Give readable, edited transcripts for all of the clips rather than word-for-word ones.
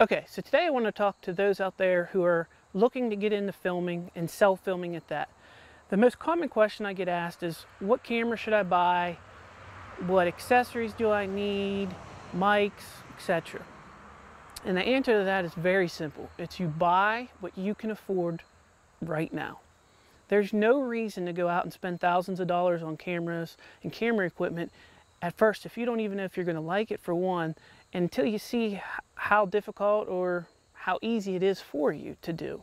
Okay, so today I want to talk to those out there who are looking to get into filming and self-filming at that. The most common question I get asked is, what camera should I buy? What accessories do I need? Mics, etc. And the answer to that is very simple. It's you buy what you can afford right now. There's no reason to go out and spend thousands of dollars on cameras and camera equipment at first if you don't even know if you're going to like it, for one, until you see how difficult or how easy it is for you to do.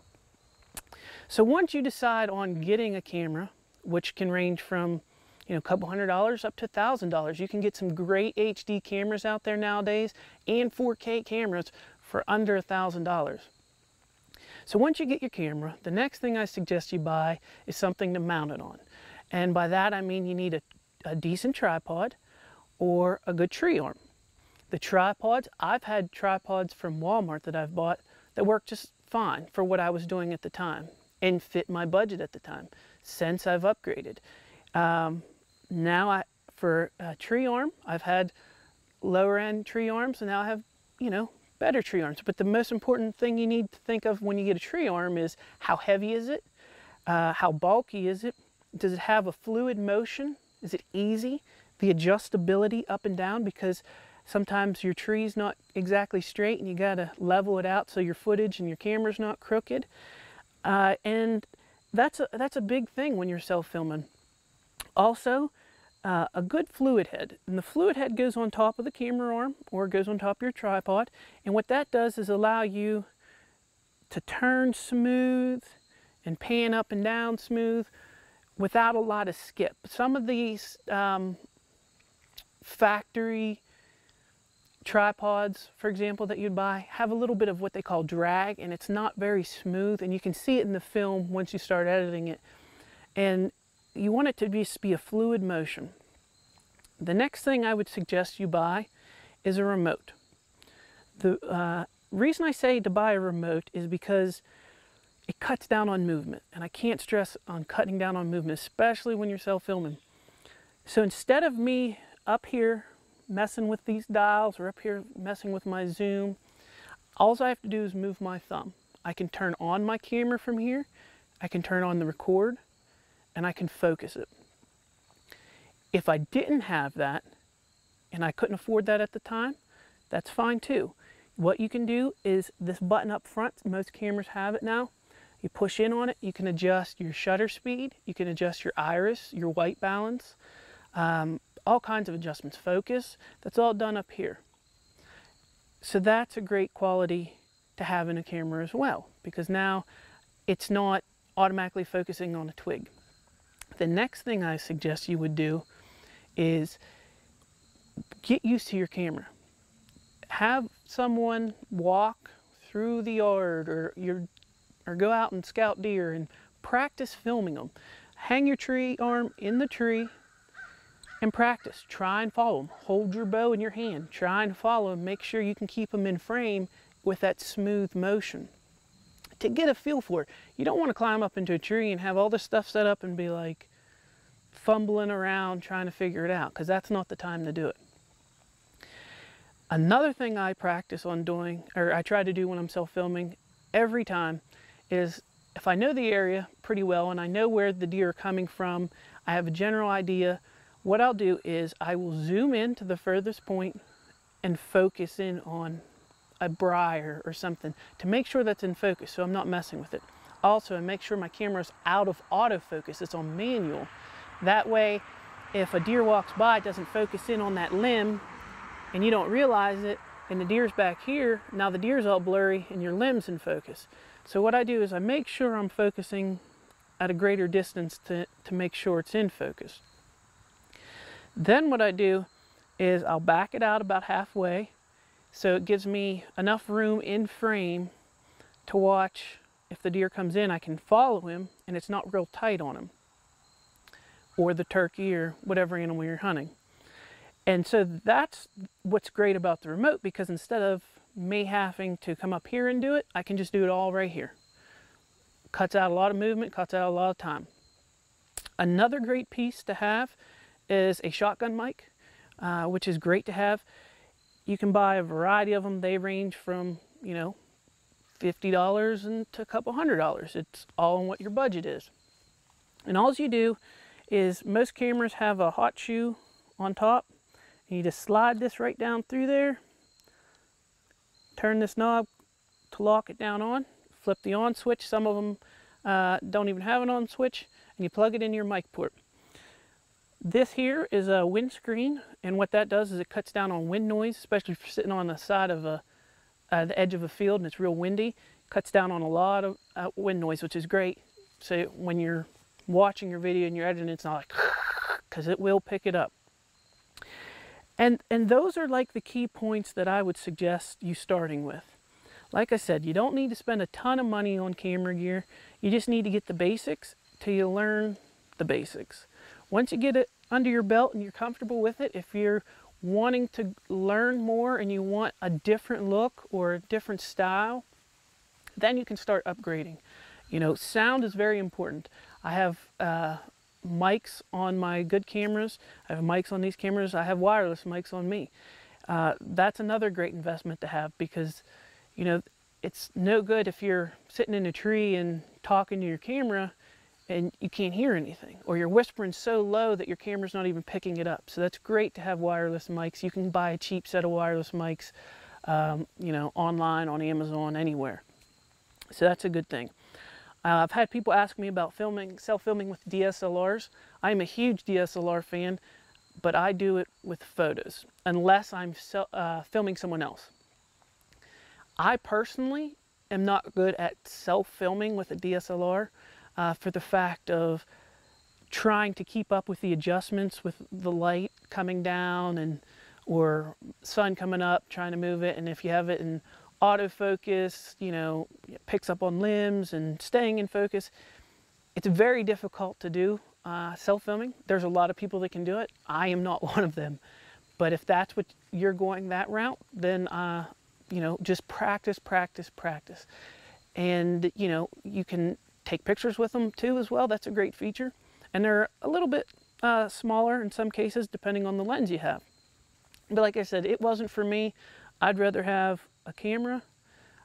So once you decide on getting a camera, which can range from a couple $100s up to $1,000, you can get some great HD cameras out there nowadays and 4K cameras for under $1,000. So once you get your camera, the next thing I suggest you buy is something to mount it on. And by that I mean you need a decent tripod or a good tree arm. The tripods, I've had tripods from Walmart that I've bought that work just fine for what I was doing at the time and fit my budget at the time. Since I've upgraded. Now for a tree arm, I've had lower end tree arms, and now I have, better tree arms. But the most important thing you need to think of when you get a tree arm is how heavy is it? How bulky is it? Does it have a fluid motion? Is it easy? The adjustability up and down, because sometimes your tree's not exactly straight and you gotta level it out so your footage and your camera's not crooked. And that's a big thing when you're self-filming. Also, a good fluid head. And the fluid head goes on top of the camera arm or goes on top of your tripod. And what that does is allow you to turn smooth and pan up and down smooth without a lot of skip. Some of these factory tripods, for example, that you'd buy have a little bit of what they call drag, and it's not very smooth, and you can see it in the film once you start editing it. And you want it to just be a fluid motion. The next thing I would suggest you buy is a remote. The reason I say to buy a remote is because it cuts down on movement, and I can't stress on cutting down on movement, especially when you're self-filming. So instead of me up here messing with these dials or up here messing with my zoom, all I have to do is move my thumb. I can turn on my camera from here, I can turn on the record, and I can focus it. If I didn't have that, and I couldn't afford that at the time, that's fine too. What you can do is this button up front, most cameras have it now, you push in on it, you can adjust your shutter speed, you can adjust your iris, your white balance, all kinds of adjustments, focus, that's all done up here. So that's a great quality to have in a camera as well, because now it's not automatically focusing on a twig. The next thing I suggest you would do is get used to your camera. Have someone walk through the yard or go out and scout deer and practice filming them. Hang your tree arm in the tree and practice. Try and follow them. Hold your bow in your hand. Try and follow them. Make sure you can keep them in frame with that smooth motion. To get a feel for it, you don't want to climb up into a tree and have all this stuff set up and be like fumbling around trying to figure it out, because that's not the time to do it. Another thing I practice on doing, or I try to do when I'm self-filming every time, is if I know the area pretty well and I know where the deer are coming from, I have a general idea, what I'll do is I will zoom in to the furthest point and focus in on a briar or something to make sure that's in focus so I'm not messing with it. Also, I make sure my camera's out of autofocus, it's on manual. That way, if a deer walks by, it doesn't focus in on that limb and you don't realize it, and the deer's back here, now the deer's all blurry and your limb's in focus. So what I do is I make sure I'm focusing at a greater distance to make sure it's in focus. Then what I do is I'll back it out about halfway so it gives me enough room in frame to watch. If the deer comes in, I can follow him and it's not real tight on him, or the turkey or whatever animal you're hunting. And so that's what's great about the remote, because instead of me having to come up here and do it, I can just do it all right here. Cuts out a lot of movement, cuts out a lot of time. Another great piece to have is a shotgun mic, which is great to have. You can buy a variety of them. They range from you know, $50 and to a couple $100. It's all on what your budget is. And all you do is, most cameras have a hot shoe on top, and you just slide this right down through there, turn this knob to lock it down on, flip the on switch. Some of them don't even have an on switch, and you plug it into your mic port. This here is a windscreen, and what that does is it cuts down on wind noise, especially if you're sitting on the side of the edge of a field and it's real windy. Cuts down on a lot of wind noise, which is great. So when you're watching your video and you're editing, it's not like, because it will pick it up. And those are like the key points that I would suggest you starting with. Like I said, you don't need to spend a ton of money on camera gear. You just need to get the basics till you learn the basics. Once you get it under your belt and you're comfortable with it, if you're wanting to learn more and you want a different look or a different style, then you can start upgrading. You know, sound is very important. I have mics on my good cameras. I have mics on these cameras. I have wireless mics on me. That's another great investment to have, because, you know, it's no good if you're sitting in a tree and talking to your camera and you can't hear anything, or you're whispering so low that your camera's not even picking it up. So that's great to have wireless mics. You can buy a cheap set of wireless mics, you know, online, on Amazon, anywhere. So that's a good thing. I've had people ask me about self-filming with DSLRs. I'm a huge DSLR fan, but I do it with photos, unless I'm filming someone else. I personally am not good at self-filming with a DSLR for the fact of trying to keep up with the adjustments with the light coming down or sun coming up, trying to move it. And if you have it in autofocus, you know, it picks up on limbs and staying in focus. It's very difficult to do self-filming. There's a lot of people that can do it. I am not one of them. But if that's what you're going that route, then you know, just practice, practice, practice. And, you know, you can take pictures with them too as well. That's a great feature. And they're a little bit smaller in some cases, depending on the lens you have. But like I said, it wasn't for me. I'd rather have a camera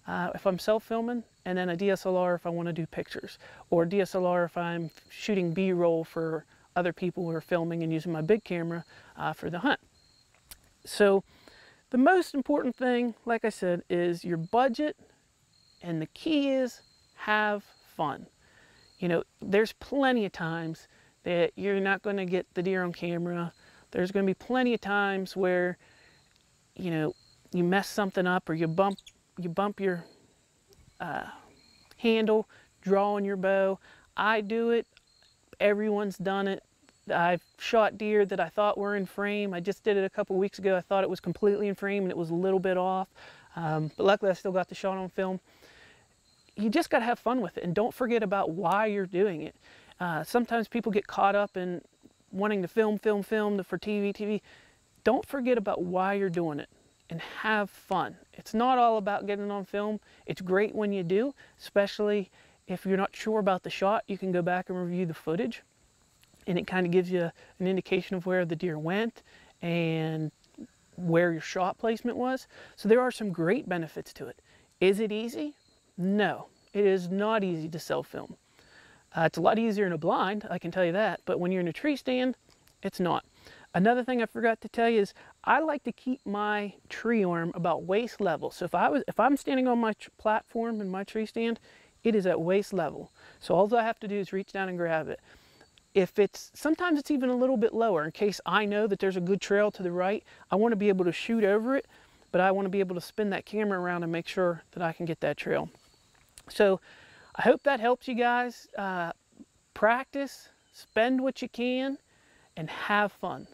if I'm self-filming, and then a DSLR if I want to do pictures, or DSLR if I'm shooting B-roll for other people who are filming and using my big camera for the hunt. So the most important thing, like I said, is your budget, and the key is have fun. You know, there's plenty of times that you're not going to get the deer on camera. There's going to be plenty of times where, you know, you mess something up, or you bump your handle drawing your bow. I do it. Everyone's done it. I've shot deer that I thought were in frame. I just did it a couple weeks ago. I thought it was completely in frame and it was a little bit off. But luckily I still got the shot on film. You just got to have fun with it, and don't forget about why you're doing it. Sometimes people get caught up in wanting to film for TV. Don't forget about why you're doing it, and have fun. It's not all about getting on film. It's great when you do, especially if you're not sure about the shot. You can go back and review the footage, and it kind of gives you an indication of where the deer went and where your shot placement was. So there are some great benefits to it. Is it easy? No, it is not easy to self-film. It's a lot easier in a blind, I can tell you that, but when you're in a tree stand, it's not. Another thing I forgot to tell you is I like to keep my tree arm about waist level. So if I'm standing on my platform in my tree stand, it is at waist level. So all I have to do is reach down and grab it. Sometimes it's even a little bit lower in case I know that there's a good trail to the right. I want to be able to shoot over it, but I want to be able to spin that camera around and make sure that I can get that trail. So I hope that helps you guys. Practice, spend what you can, and have fun.